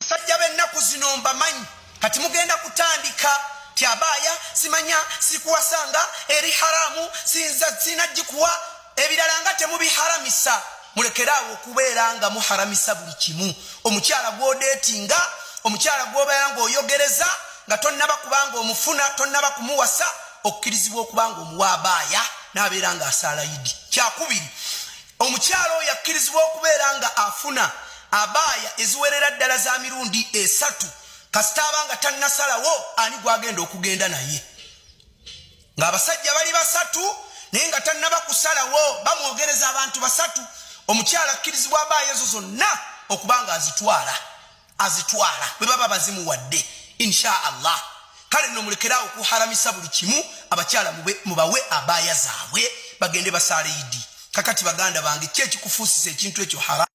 Sajja bennaku zino mbamanyi kati mugenda kutandika tyabaya simanya sikuwasanga eri haramu sinza sinajikuwa ebirala nga temubiharamisa mulekerawo okubeera nga muharamisa buli kimu. Omukyala gwodeetinga, omukyala gwobeera ng'oyogereza nga tonnaba kubanga omufuna, tonnaba kumuwasa, okkirizibwa okubanga omuwa abaaya n'abeera nga asaala Idi. Kyakubiri, omukyala oyo akkirizibwa okubeera nga afuna abaaya eziwerera ddala za mirundi 3 kasita abanga tannasalawo ani gwagenda okugenda naye. Ng'abasajja bali 3 naye nga tannaba kusalawo bamwogereza abantu 3, omukyala akkirizibwa abaaya ezo zonna okubanga azitwala bwe baba bazimuwadde insha Allah. Kale nno mulekerawo okuharamisa buli kimu, abakyala mubawe abaaya zaabwe bagende basaale Idi. Kakati baganda bange, kye kikufuusisa ekintu ekyo haram.